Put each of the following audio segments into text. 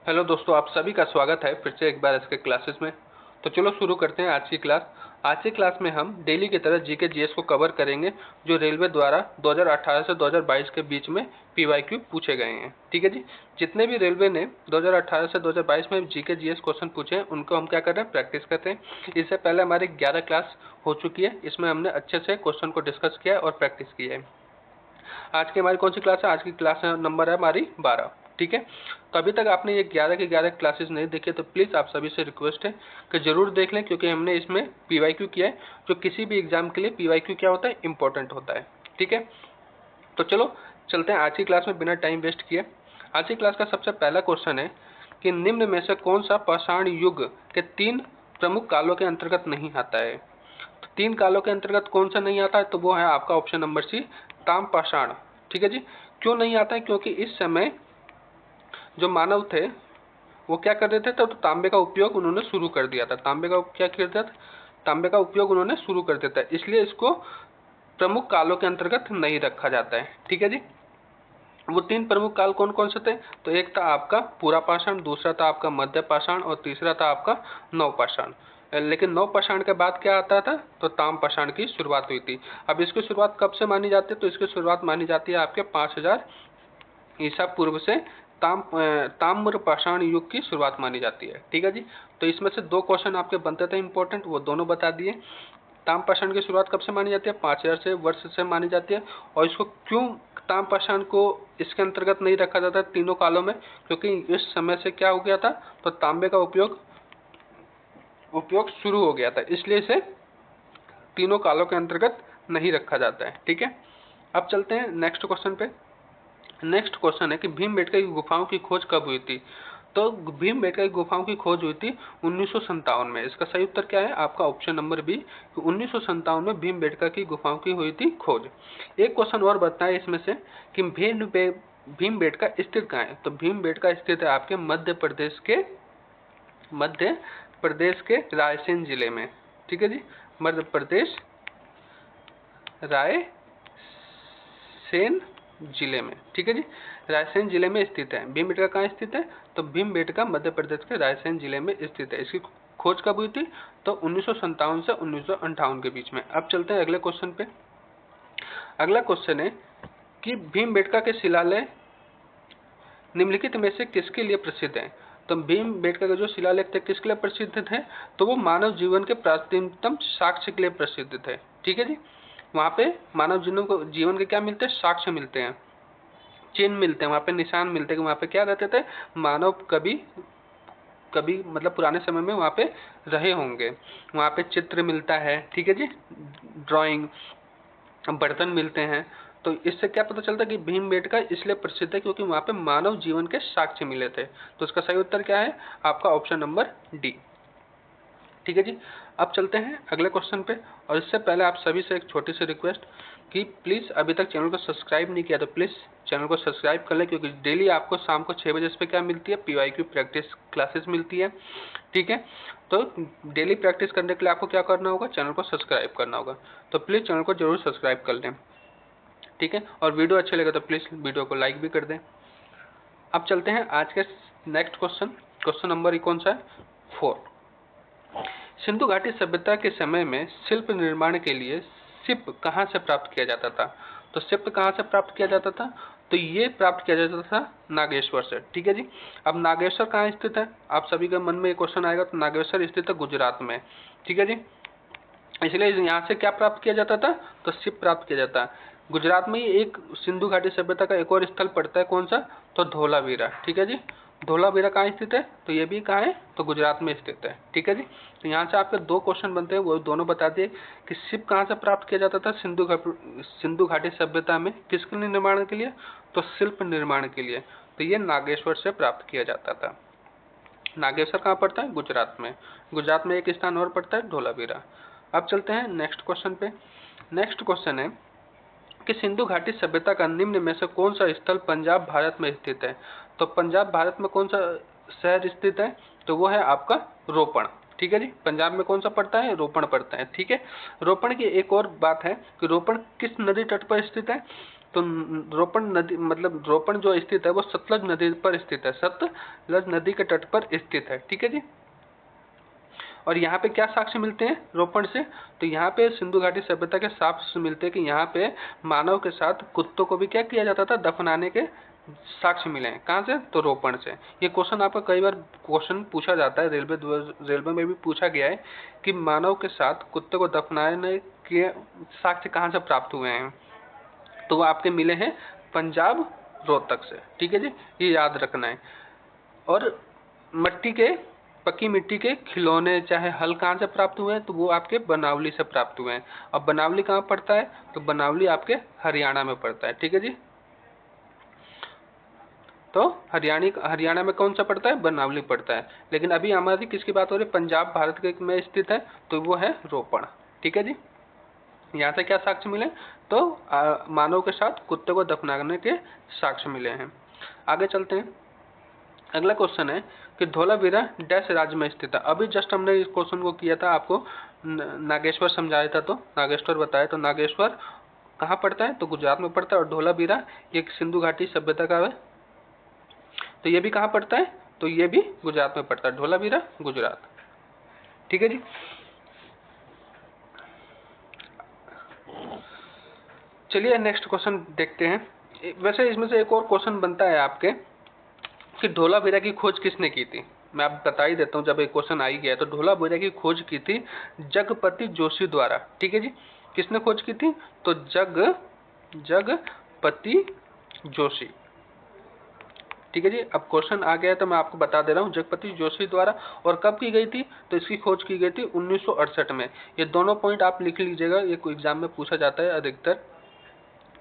Hello दोस्तों, आप सभी का स्वागत है फिर से एक बार इसके क्लासेस में। तो चलो शुरू करते हैं आज की क्लास। आज की क्लास में हम डेली की तरह जीके जीएस को कवर करेंगे, जो रेलवे द्वारा 2018 से 2022 के बीच में पीवाईक्यू पूछे गए हैं। ठीक है जी। जितने भी रेलवे ने 2018 से 2022 में जीके जीएस क्वेश्चन पूछे हैं, उनको हम क्या कर रहे हैं, प्रैक्टिस करते हैं। इससे पहले हमारी 11 क्लास हो चुकी है, इसमें हमने अच्छे से क्वेश्चन को डिस्कस किया है और प्रैक्टिस की है। आज की हमारी कौन सी क्लास है? आज की क्लास नंबर है हमारी 12। ठीक है। तो अभी तक आपने ये 11 की 11 क्लासेस नहीं देखी तो प्लीज़ आप सभी से रिक्वेस्ट है कि जरूर देख लें, क्योंकि हमने इसमें पीवाईक्यू किया है, जो किसी भी एग्जाम के लिए पीवाईक्यू क्या होता है, इंपॉर्टेंट होता है। ठीक है। तो चलो चलते हैं आज की क्लास में बिना टाइम वेस्ट किए। आज की क्लास का सबसे पहला क्वेश्चन है कि निम्न में से कौन सा पाषाण युग के 3 प्रमुख कालों के अंतर्गत नहीं आता है। तो 3 कालों के अंतर्गत कौन सा नहीं आता है, तो वो है आपका ऑप्शन नंबर सी, ताम्रपाषाण। ठीक है जी। क्यों नहीं आता है? क्योंकि इस समय जो मानव थे वो क्या कर रहे थे, तो तांबे का उपयोग उन्होंने शुरू कर दिया था। तांबे का क्या किया था? तांबे का उपयोग उन्होंने शुरू कर दिया था, इसलिए इसको प्रमुख कालों के अंतर्गत नहीं रखा जाता है। ठीक है जी। वो 3 प्रमुख काल कौन कौन से थे? तो एक था आपका पुरापाषाण, दूसरा था आपका मध्यपाषाण और तीसरा था आपका नवपाषाण। लेकिन नवपाषाण के बाद क्या आता था? तो ताम्रपाषाण की शुरुआत हुई थी। अब इसकी शुरुआत कब से मानी जाती है? तो इसकी शुरुआत मानी जाती है आपके 5000 ईसा पूर्व से ताम्रपाषाण युग की शुरुआत मानी जाती है। ठीक है जी। तो इसमें से 2 क्वेश्चन आपके बनते थे इंपॉर्टेंट, वो दोनों बता दिए। ताम्रपाषाण की शुरुआत कब से मानी जाती है? 5000 से वर्ष से मानी जाती है। और इसको क्यों ताम्रपाषाण को इसके अंतर्गत नहीं रखा जाता तीनों कालों में? क्योंकि इस समय से क्या हो गया था, तो तांबे का उपयोग शुरू हो गया था, इसलिए इसे तीनों कालों के अंतर्गत नहीं रखा जाता है। ठीक है। अब चलते हैं नेक्स्ट क्वेश्चन पे। नेक्स्ट क्वेश्चन है कि भीमबेटका की गुफाओं की खोज कब हुई थी। तो भीमबेटका की गुफाओं की खोज हुई थी 1957 में। इसका सही उत्तर क्या है? आपका ऑप्शन नंबर बी, 1957 में भीमबेटका की गुफाओं की हुई थी खोज। एक क्वेश्चन और बताए इसमें से कि भीमबेटका स्थित कहाँ है। तो भीमबेटका स्थित है आपके मध्य प्रदेश के रायसेन जिले में। ठीक है जी। मध्य प्रदेश रायसेन जिले में। ठीक है जी। रायसेन जिले में स्थित है। भीमबेटका कहाँ स्थित है? तो भीमबेटका मध्य प्रदेश के रायसेन जिले में स्थित है। इसकी खोज कब हुई थी? तो 1957 से 1958 के बीच में। अब चलते हैं अगले क्वेश्चन पे। अगला क्वेश्चन है कि भीमबेटका के शिलालेख निम्नलिखित में से किसके लिए प्रसिद्ध है। तो भीमबेटका के जो शिलालेख थे किसके लिए प्रसिद्ध थे? तो वो मानव जीवन के प्राचीनतम साक्ष्य के लिए प्रसिद्ध थे। ठीक है जी। वहाँ पे मानव जीवन के क्या मिलते हैं? साक्ष्य मिलते हैं, चिन्ह मिलते हैं, वहाँ पे निशान मिलते हैं कि वहाँ पे क्या रहते थे, मानव कभी कभी मतलब पुराने समय में वहाँ पे रहे होंगे। वहाँ पे चित्र मिलता है। ठीक है जी। ड्राइंग, बर्तन मिलते हैं। तो इससे क्या पता चलता है कि भीमबेटका इसलिए प्रसिद्ध है क्योंकि वहाँ पे मानव जीवन के साक्ष्य मिले थे। तो इसका सही उत्तर क्या है? आपका ऑप्शन नंबर डी। ठीक है जी। अब चलते हैं अगले क्वेश्चन पे। और इससे पहले आप सभी से एक छोटी सी रिक्वेस्ट कि प्लीज़ अभी तक चैनल को सब्सक्राइब नहीं किया तो प्लीज़ चैनल को सब्सक्राइब कर लें, क्योंकि डेली आपको शाम को 6 बजे इस पर क्या मिलती है, पीवाईक्यू प्रैक्टिस क्लासेस मिलती है। ठीक है। तो डेली प्रैक्टिस करने के लिए आपको क्या करना होगा, चैनल को सब्सक्राइब करना होगा। तो प्लीज़ चैनल को जरूर सब्सक्राइब कर लें। ठीक है। और वीडियो अच्छे लगे तो प्लीज़ वीडियो को लाइक भी कर दें। अब चलते हैं आज के नेक्स्ट क्वेश्चन। क्वेश्चन नंबर कौन सा है? 4। सिंधु घाटी सभ्यता के समय में शिल्प निर्माण के लिए सिप कहाँ से प्राप्त किया जाता था। तो सिप कहाँ से प्राप्त किया जाता था? तो ये प्राप्त किया जाता था नागेश्वर से। ठीक है जी। अब नागेश्वर कहाँ स्थित है? आप सभी के मन में एक क्वेश्चन आएगा। तो नागेश्वर स्थित है गुजरात में। ठीक है जी। इसलिए यहाँ से क्या प्राप्त किया जाता था? तो सिप प्राप्त किया जाता है। गुजरात में ही एक सिंधु घाटी सभ्यता का एक और स्थल पड़ता है, कौन सा? तो धोलावीरा। ठीक है जी। धोलावीरा कहाँ स्थित है? तो ये भी कहाँ है? तो गुजरात में स्थित है। ठीक है जी। तो यहाँ से आपके 2 क्वेश्चन बनते हैं, वो दोनों बता दिए कि सिप कहाँ से प्राप्त किया जाता था सिंधु घाटी सभ्यता में, किसके निर्माण के लिए? तो शिल्प निर्माण के लिए। तो ये नागेश्वर से प्राप्त किया जाता था। नागेश्वर कहाँ पड़ता है? गुजरात में। गुजरात में एक स्थान और पड़ता है, धोलावीरा। अब चलते हैं नेक्स्ट क्वेश्चन पे। नेक्स्ट क्वेश्चन है कि सिंधु घाटी सभ्यता का निम्न में से कौन सा स्थल पंजाब भारत में स्थित है। तो पंजाब भारत में कौन सा शहर स्थित है? तो वो है आपका रोपण। ठीक है जी। पंजाब में कौन सा पड़ता है? रोपण पड़ता है। ठीक है। रोपण की एक और बात है कि रोपण किस नदी तट पर स्थित है? तो रोपण नदी मतलब रोपण जो स्थित है वो सतलज नदी पर स्थित है, सतलज नदी के तट पर स्थित है। ठीक है जी। और यहाँ पे क्या साक्ष्य मिलते हैं रोपण से? तो यहाँ पे सिंधु घाटी सभ्यता के साक्ष्य मिलते हैं कि यहाँ पे मानव के साथ कुत्तों को भी क्या किया जाता था, दफनाने के साक्ष्य मिले हैं। कहाँ से? तो रोपण से। ये क्वेश्चन आपका कई बार क्वेश्चन पूछा जाता है, रेलवे में भी पूछा गया है कि मानव के साथ कुत्ते को दफनाने के साक्ष्य कहाँ से प्राप्त हुए हैं? तो वो आपके मिले हैं पंजाब रोहतक से। ठीक है जी, ये याद रखना है। और पक्की मिट्टी के खिलौने चाहे हल कहाँ से प्राप्त हुए हैं? तो वो आपके बनावली से प्राप्त हुए हैं। अब बनावली कहाँ पड़ता है? तो बनावली आपके हरियाणा में पड़ता है। ठीक है जी। तो हरियाणा में कौन सा पड़ता है? बनावली पड़ता है। लेकिन अभी हमारी किसकी बात हो रही है? पंजाब भारत के में स्थित है, तो वो है रोपण। ठीक है जी। यहाँ से क्या साक्ष्य मिले? तो मानव के साथ कुत्ते को दफनाने के साक्ष्य मिले हैं। आगे चलते हैं। अगला क्वेश्चन है कि धोलावीरा डैश राज्य में स्थित है। अभी जस्ट हमने इस क्वेश्चन को किया था, आपको नागेश्वर समझाया था, तो नागेश्वर बताया। तो नागेश्वर कहाँ पड़ता है? तो गुजरात में पड़ता है। और धोलावीरा ये सिंधु घाटी सभ्यता का है, तो ये भी कहाँ पड़ता है? तो ये भी गुजरात में पड़ता है, धोलावीरा गुजरात। ठीक है जी। चलिए नेक्स्ट क्वेश्चन देखते हैं। वैसे इसमें से एक और क्वेश्चन बनता है आपके कि धोलावीरा की खोज किसने की थी? मैं आपको बता ही देता हूँ, जब एक क्वेश्चन आ ही गया। तो धोलावीरा की खोज की थी जगपति जोशी द्वारा। ठीक है जी। किसने खोज की थी? तो जगपति जोशी। ठीक है जी। अब क्वेश्चन आ गया तो मैं आपको बता दे रहा हूँ, जगपति जोशी द्वारा। और कब की गई थी? तो इसकी खोज की गई थी 1968 में। ये दोनों पॉइंट आप लिख लीजिएगा, ये कोई एग्जाम में पूछा जाता है अधिकतर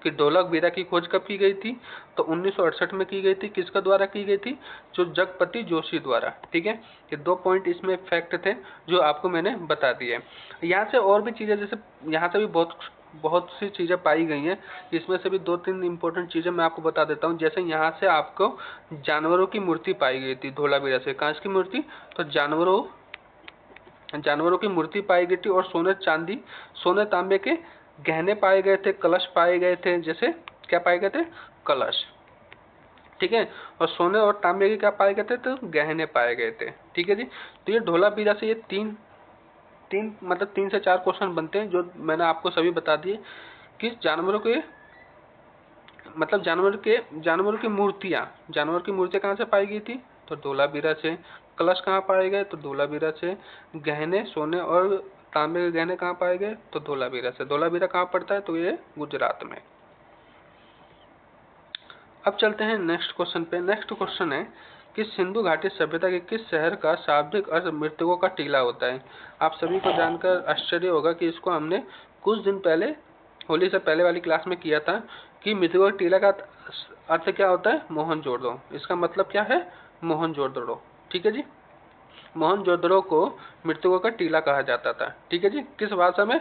कि धोलावीरा की खोज कब की गई थी? तो 1968 में की गई थी। किसका द्वारा की गई थी? जो जगपति जोशी द्वारा। ठीक है। ये दो पॉइंट इसमें फैक्ट थे जो आपको मैंने बता दिए। यहाँ से और भी चीजें, जैसे यहाँ से भी बहुत सी चीजें पाई गई हैं। इसमें से भी 2-3 इंपॉर्टेंट चीजें मैं आपको बता देता हूँ। जैसे यहाँ से आपको जानवरों की मूर्ति पाई गई थी धोलावीरा से। कांच की मूर्ति? तो जानवरों की मूर्ति पाई गई थी। और सोने तांबे के गहने पाए गए थे, कलश पाए गए थे। जैसे क्या पाए गए थे? कलश। ठीक है। और सोने और तांबे के क्या पाए गए थे? तो गहने पाए गए थे। ठीक है जी। तो ये धोलावीरा से ये तीन तीन मतलब 3 से 4 क्वेश्चन बनते हैं, जो मैंने आपको सभी बता दिए कि जानवरों की मूर्तियां कहाँ से पाई गई थी? तो धोलावीरा से। कलश कहाँ पाए गए? तो धोलावीरा से। गहने सोने और तांबे के गहने कहाँ पाए गए? तो धोलावीरा से। धोलावीरा कहाँ पड़ता है? तो ये गुजरात में। अब चलते हैं नेक्स्ट क्वेश्चन पे। नेक्स्ट क्वेश्चन है कि सिंधु घाटी सभ्यता के किस शहर का शाब्दिक अर्थ मृतकों का टीला होता है? आप सभी को जानकर आश्चर्य होगा कि इसको हमने कुछ दिन पहले, होली से पहले वाली क्लास में किया था कि मृतकों का टीला का अर्थ क्या होता है? मोहनजोदड़ो। इसका मतलब क्या है? मोहनजोदड़ो। ठीक है जी। मोहनजोदड़ो को मृतकों का टीला कहा जाता था। ठीक है जी। किस भाषा में?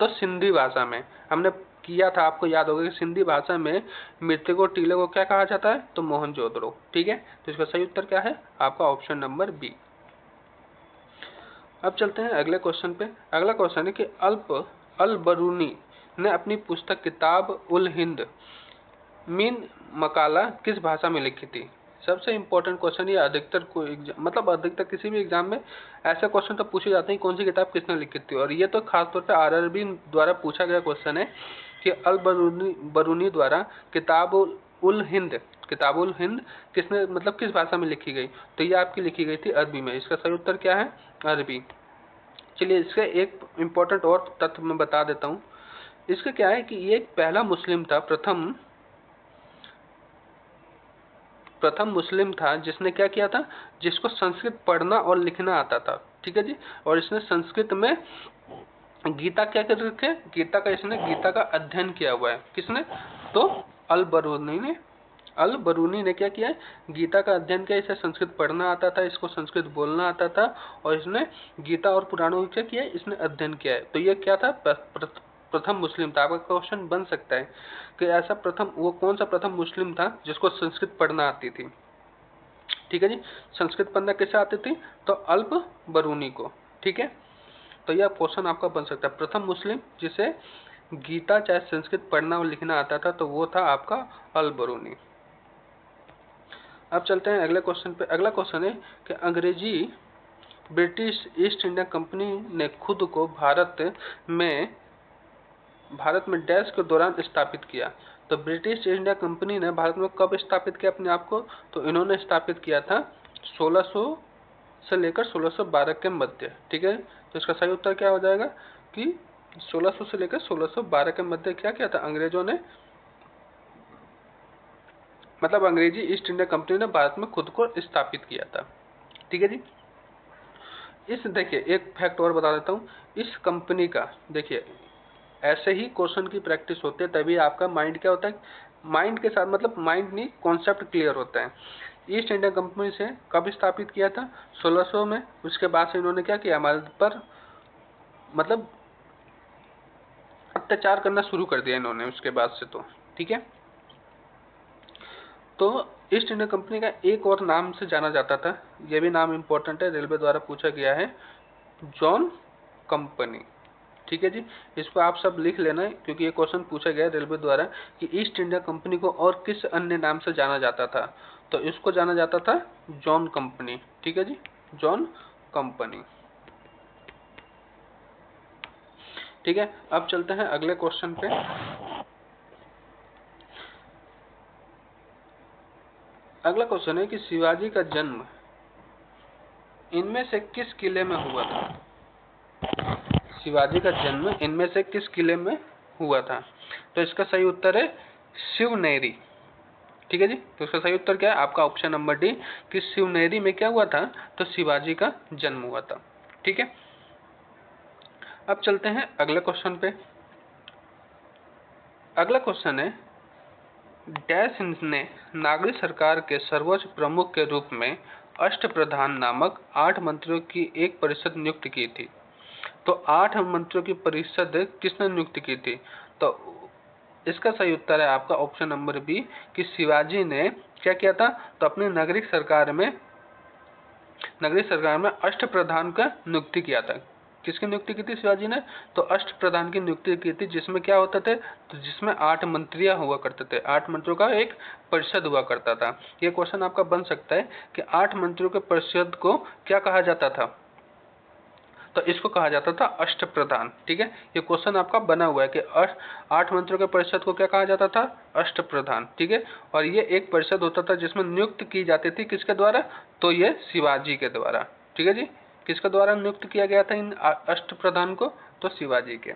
तो सिंधी भाषा में। हमने किया था, आपको याद होगा कि सिंधी भाषा में मृतकों टीले को क्या कहा जाता है? तो मोहनजोदड़ो। ठीक है। तो इसका सही उत्तर क्या है? आपका ऑप्शन नंबर बी। अब चलते हैं अगले क्वेश्चन पे। अगला क्वेश्चन है कि अल बरूनी ने अपनी पुस्तक किताब उल हिंद मीन मकाला किस भाषा में लिखी थी? सबसे इंपॉर्टेंट क्वेश्चन ये अधिकतर किसी भी एग्जाम में ऐसे क्वेश्चन तो पूछे जाते हैं, कौन सी किताब किसने लिखी थी। और ये तो खासतौर पे आरआरबी द्वारा पूछा गया क्वेश्चन है कि अल बरूनी द्वारा किताब उल हिंद किसने किस भाषा में लिखी गई? तो ये आपकी लिखी गई थी अरबी में। इसका सही उत्तर क्या है? अरबी। चलिए इसका एक इम्पोर्टेंट और तथ्य मैं बता देता हूँ। इसका क्या है कि ये पहला मुस्लिम था, प्रथम मुस्लिम था जिसने क्या किया था, जिसको संस्कृत पढ़ना और लिखना आता था। ठीक है जी। और इसने संस्कृत में गीता क्या कर रखे? गीता का अध्ययन किया हुआ है। किसने? तो अल बरूनी ने क्या किया है? गीता का अध्ययन किया। इसे संस्कृत पढ़ना आता था, इसको संस्कृत बोलना आता था। और इसने गीता और पुराणों को क्या किया है? इसने अध्ययन किया है। तो ये क्या था? प्रथम मुस्लिम था। आपका क्वेश्चन बन सकता है कि ऐसा वो कौन सा प्रथम मुस्लिम था जिसको संस्कृत पढ़ना आती थी? ठीक है जी। संस्कृत पढ़ना किसे आती थी? तो अल्प बरूनी को। ठीक है। तो यह क्वेश्चन आपका बन सकता है, प्रथम मुस्लिम जिसे गीता चाहे संस्कृत पढ़ना और लिखना आता था तो वो था आपका अल बरूनी। अब चलते हैं अगले क्वेश्चन पे। अगला क्वेश्चन है कि अंग्रेजी ब्रिटिश ईस्ट इंडिया कंपनी ने खुद को भारत में डैश के दौरान स्थापित किया। तो ब्रिटिश ईस्ट इंडिया कंपनी ने भारत में कब स्थापित किया अपने आप को? तो इन्होंने स्थापित किया था 1600 से लेकर 1612 के मध्य। ठीक है, तो इसका सही उत्तर क्या हो जाएगा कि 1600 से लेकर 1612 के मध्य क्या किया था अंग्रेजों ने, मतलब अंग्रेजी ईस्ट इंडिया कंपनी ने भारत में खुद को स्थापित किया था। ठीक है जी। इस देखिए एक फैक्ट और बता देता हूँ, इस कंपनी का देखिए ऐसे ही क्वेश्चन की प्रैक्टिस होती है तभी आपका माइंड क्या होता है, माइंड के साथ मतलब माइंड नहीं कॉन्सेप्ट क्लियर होता है। ईस्ट इंडिया कंपनी से कब स्थापित किया था? 1600 में। उसके बाद से इन्होंने क्या किया, हमारे पर मतलब अत्याचार करना शुरू कर दिया इन्होंने उसके बाद से। तो ठीक है, तो ईस्ट इंडिया कंपनी का एक और नाम से जाना जाता था, यह भी नाम इंपॉर्टेंट है, रेलवे द्वारा पूछा गया है, जॉन कंपनी। ठीक है जी, इसको आप सब लिख लेना है क्योंकि ये क्वेश्चन पूछा गया है रेलवे द्वारा कि ईस्ट इंडिया कंपनी को और किस अन्य नाम से जाना जाता था। तो इसको जाना जाता था जॉन कंपनी। ठीक है जी, जॉन कंपनी। ठीक है, अब चलते हैं अगले क्वेश्चन पे। अगला क्वेश्चन है कि शिवाजी का जन्म इनमें से किस किले में हुआ था? शिवाजी का जन्म इनमें से किस किले में हुआ था? तो इसका सही उत्तर है शिवनेरी। ठीक है जी, तो इसका सही उत्तर क्या है आपका ऑप्शन नंबर डी कि शिवनेरी में क्या हुआ था, तो शिवाजी का जन्म हुआ था। ठीक है, अब चलते हैं अगले क्वेश्चन पे। अगला क्वेश्चन है डैश ने नागरिक सरकार के सर्वोच्च प्रमुख के रूप में अष्टप्रधान नामक 8 मंत्रियों की एक परिषद नियुक्त की थी। तो 8 मंत्रियों की परिषद किसने नियुक्त की थी? तो इसका सही उत्तर है आपका ऑप्शन नंबर बी कि शिवाजी ने क्या किया था, तो अपनी नागरिक सरकार में अष्टप्रधान का नियुक्ति किया था। किसकी नियुक्ति की थी शिवाजी ने? तो अष्टप्रधान की नियुक्ति की थी, जिसमें क्या होता थे, तो जिसमें 8 मंत्रियां हुआ करते थे, 8 मंत्रियों का एक परिषद हुआ करता था। ये क्वेश्चन आपका बन सकता है कि 8 मंत्रियों के परिषद को क्या कहा जाता था? तो इसको कहा जाता था अष्टप्रधान। ठीक है, ये क्वेश्चन आपका बना हुआ है कि 8 मंत्रियों के परिषद को क्या कहा जाता था? अष्टप्रधान। ठीक है, और ये एक परिषद होता था जिसमें नियुक्त की जाती थी किसके द्वारा? तो ये शिवाजी के द्वारा। ठीक है जी, किसके द्वारा नियुक्त किया गया था इन अष्टप्रधान को? तो शिवाजी के।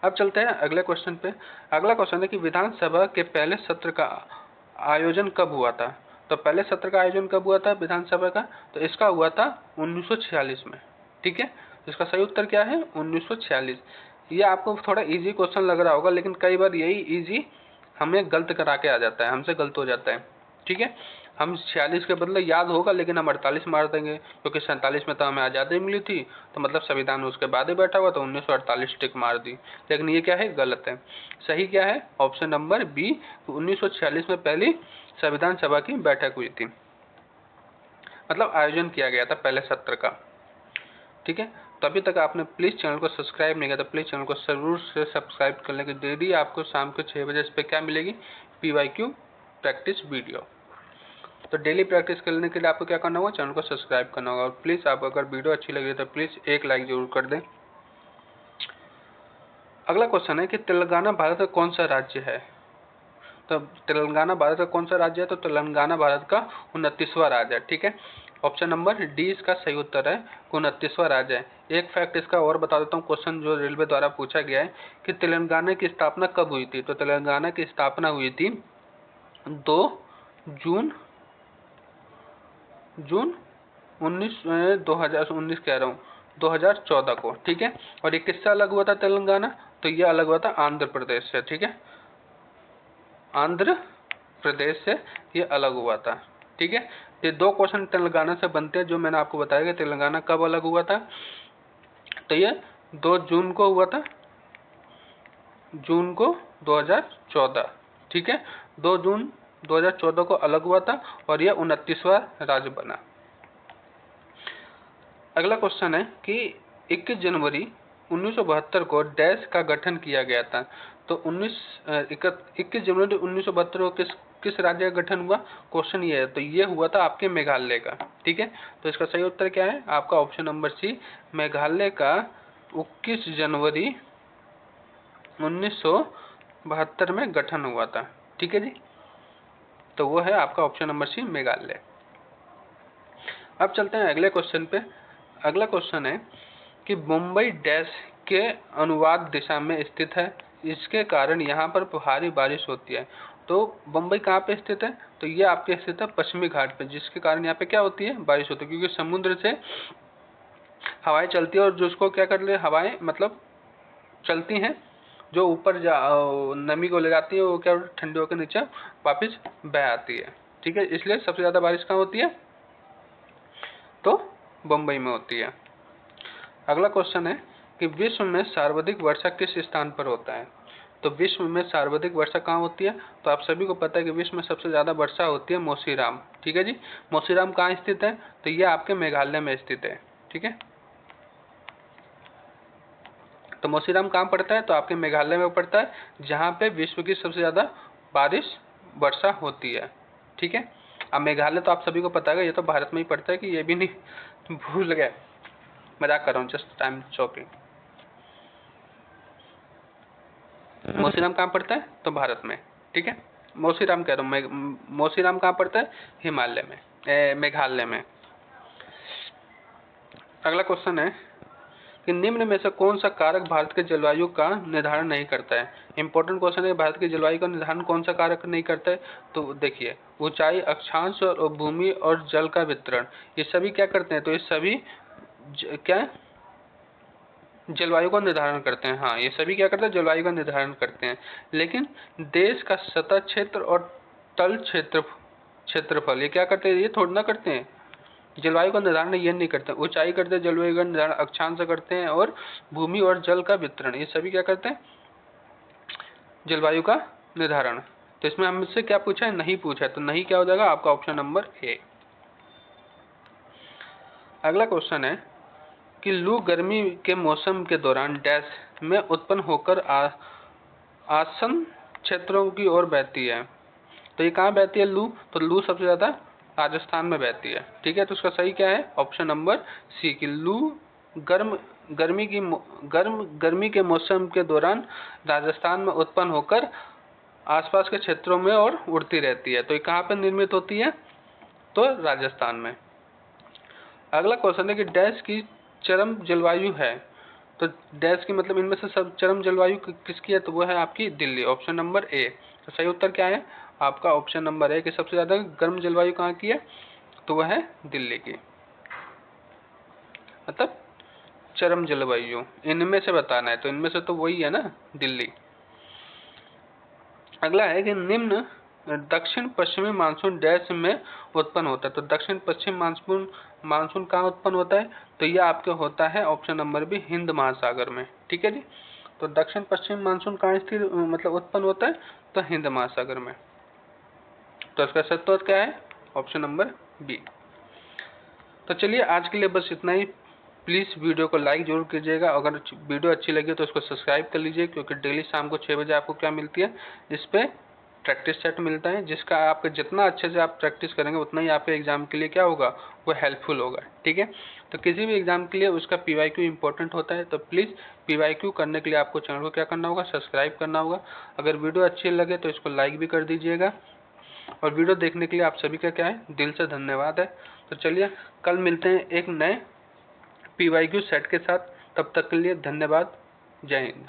अब चलते हैं अगले क्वेश्चन पे। अगला क्वेश्चन है कि विधानसभा के पहले सत्र का आयोजन कब हुआ था? तो पहले सत्र का आयोजन कब हुआ था विधानसभा का? तो इसका हुआ था 1946 में। ठीक है, तो इसका सही उत्तर क्या है? 1946। ये आपको थोड़ा इजी क्वेश्चन लग रहा होगा, लेकिन कई बार यही इजी हमें गलत करा के आ जाता है, हमसे गलत हो जाता है। ठीक है, हम 46 के बदले याद होगा लेकिन हम 48 मार देंगे, क्योंकि 47 में तो हमें आज़ादी मिली थी, तो मतलब संविधान उसके बाद ही बैठा हुआ, तो 1948 टिक मार दी। लेकिन ये क्या है? गलत है। सही क्या है? ऑप्शन नंबर बी, 1946 में पहली संविधान सभा की बैठक हुई थी, मतलब आयोजन किया गया था पहले सत्र का। ठीक है, तो अभी तक आपने प्लीज़ चैनल को सब्सक्राइब नहीं किया तो प्लीज़ चैनल को जरूर से सब्सक्राइब करने की डेली आपको शाम को 6 बजे इस पर क्या मिलेगी? PYQ practice video. तो डेली प्रैक्टिस करने के लिए आपको क्या करना होगा? चैनल को सब्सक्राइब करना होगा। और प्लीज़ आप अगर वीडियो अच्छी लगी तो प्लीज़ एक लाइक जरूर कर दें। अगला क्वेश्चन है कि तेलंगाना भारत का कौन सा राज्य है? तो तेलंगाना भारत का कौन सा राज्य है? तो तेलंगाना भारत का 29वां राज्य है। ठीक है, ऑप्शन नंबर डी इसका सही उत्तर है, 29वां राज्य है। एक फैक्ट इसका और बता देता हूँ, क्वेश्चन जो रेलवे द्वारा पूछा गया है कि तेलंगाना की स्थापना कब हुई थी? तो तेलंगाना की स्थापना हुई थी 2 जून 2019 कह रहा हूँ 2014 को। ठीक है, और ये किससे अलग हुआ था तेलंगाना? तो ये अलग हुआ था आंध्र प्रदेश से। ठीक है, आंध्र प्रदेश से ये अलग हुआ था। ठीक है, ये 2 क्वेश्चन तेलंगाना से बनते हैं जो मैंने आपको बताया कि तेलंगाना कब अलग हुआ था। तो ये 2 जून को हुआ था, जून को 2014। ठीक है, 2 जून 2014 को अलग हुआ था और यह 29वां राज्य बना। अगला क्वेश्चन है कि 21 जनवरी 1972 को डैश का गठन किया गया था। तो 21 जनवरी 1972 को किस राज्य का गठन हुआ? क्वेश्चन ये है। तो ये हुआ था आपके मेघालय का। ठीक है, तो इसका सही उत्तर क्या है? आपका ऑप्शन नंबर सी, मेघालय का 21 जनवरी 1972 में गठन हुआ था। ठीक है जी, तो वो है आपका ऑप्शन नंबर सी, मेघालय। अब चलते हैं अगले क्वेश्चन पे। अगला क्वेश्चन है कि मुंबई डैश के अनुवाद दिशा में स्थित है, इसके कारण यहाँ पर भारी बारिश होती है। तो मुंबई कहाँ पे स्थित है? तो ये आपके स्थित है पश्चिमी घाट पे, जिसके कारण यहाँ पे क्या होती है? बारिश होती है, क्योंकि समुद्र से हवाएं चलती है और जो उसको क्या कर ले, हवाएं मतलब चलती हैं, जो ऊपर नमी को ले जाती है, वो क्या ठंडी होकर नीचे वापस बह आती है। ठीक है, इसलिए सबसे ज़्यादा बारिश कहाँ होती है? तो बम्बई में होती है। अगला क्वेश्चन है कि विश्व में सर्वाधिक वर्षा किस स्थान पर होता है? तो विश्व में सर्वाधिक वर्षा कहाँ होती है? तो आप सभी को पता है कि विश्व में सबसे ज़्यादा वर्षा होती है मौसीराम। ठीक है जी, मौसीराम कहाँ स्थित है? तो ये आपके मेघालय में स्थित है। ठीक है, तो मौसीराम कहाँ पड़ता है? तो आपके मेघालय में पड़ता है, जहाँ पे विश्व की सबसे ज़्यादा बारिश वर्षा होती है। ठीक है, अब मेघालय तो आप सभी को पता है, ये तो भारत में ही पड़ता है, कि ये भी नहीं भूल गए, मजाक कर रहा हूँ, जस्ट टाइम चौकिंग। मौसीराम कहाँ पड़ता है? तो भारत में। ठीक है, मौसीराम कह रहा हूँ, मौसीराम कहाँ पड़ता है? हिमालय में, मेघालय में। अगला क्वेश्चन है कि निम्न में से कौन सा कारक भारत के जलवायु का निर्धारण नहीं करता है? इंपॉर्टेंट क्वेश्चन है, भारत की जलवायु का निर्धारण कौन सा कारक नहीं करता है? तो देखिए, ऊंचाई, अक्षांश और भूमि और जल का वितरण, ये सभी क्या करते हैं? तो ये सभी क्या जलवायु का निर्धारण करते हैं। हाँ, ये सभी क्या करते हैं? जलवायु का निर्धारण करते हैं। लेकिन देश का सतह क्षेत्र और तल क्षेत्रफल ये क्या करते हैं? ये थोड़ा ना करते हैं, जलवायु का निर्धारण ये नहीं करते। ऊंचाई करते हैं, जलवायु का निर्धारण अक्षांश करते हैं, और भूमि और जल का वितरण, ये सभी क्या करते हैं? जलवायु का निर्धारण। तो इसमें हमसे क्या पूछा है? नहीं पूछा है, तो नहीं क्या हो जाएगा? आपका ऑप्शन नंबर ए। अगला क्वेश्चन है कि लू गर्मी के मौसम के दौरान डैश में उत्पन्न होकर आसन क्षेत्रों की ओर बहती है। तो ये कहाँ बहती है लू? तो लू सबसे ज़्यादा राजस्थान में बहती है। ठीक है, तो उसका सही क्या है? ऑप्शन नंबर सी, कि लू गर्मी के मौसम के दौरान राजस्थान में उत्पन्न होकर आसपास के क्षेत्रों में और उड़ती रहती है। तो ये कहाँ पर निर्मित होती है? तो राजस्थान में। अगला क्वेश्चन है कि डैश की चरम जलवायु है। तो डैश की मतलब इनमें से सब चरम जलवायु किसकी है? तो वो है आपकी दिल्ली, ऑप्शन नंबर ए। तो सही उत्तर क्या है? आपका ऑप्शन नंबर ए, कि सबसे ज़्यादा गर्म जलवायु कहाँ की है? तो वह है दिल्ली की, मतलब चरम जलवायु इनमें से बताना है, तो इनमें से तो वही है ना, दिल्ली। अगला है कि निम्न दक्षिण पश्चिमी मानसून डैश में उत्पन्न होता है। तो दक्षिण पश्चिम मानसून कहाँ उत्पन्न होता है? तो यह आपके होता है ऑप्शन नंबर बी, हिंद महासागर में। ठीक है जी, तो दक्षिण पश्चिम मानसून कहाँ स्थित मतलब उत्पन्न होता है? तो हिंद महासागर में। तो इसका सही उत्तर क्या है? Option number B. तो चलिए आज के लिए बस इतना ही। प्लीज़ वीडियो को लाइक जरूर कीजिएगा, अगर वीडियो अच्छी लगी तो इसको सब्सक्राइब कर लीजिए, क्योंकि डेली शाम को 6 बजे आपको क्या मिलती है? इस पर प्रैक्टिस सेट मिलता है, जिसका आपका जितना अच्छे से आप प्रैक्टिस करेंगे उतना ही आपके एग्जाम के लिए क्या होगा? वो हेल्पफुल होगा। ठीक है, तो किसी भी एग्जाम के लिए उसका PYQ इंपॉर्टेंट होता है, तो प्लीज़ PYQ करने के लिए आपको चैनल को क्या करना होगा? सब्सक्राइब करना होगा। अगर वीडियो अच्छी लगे तो इसको लाइक भी कर दीजिएगा, और वीडियो देखने के लिए आप सभी का क्या है? दिल से धन्यवाद है। तो चलिए कल मिलते हैं एक नए PYQ सेट के साथ, तब तक के लिए धन्यवाद। जय हिंद।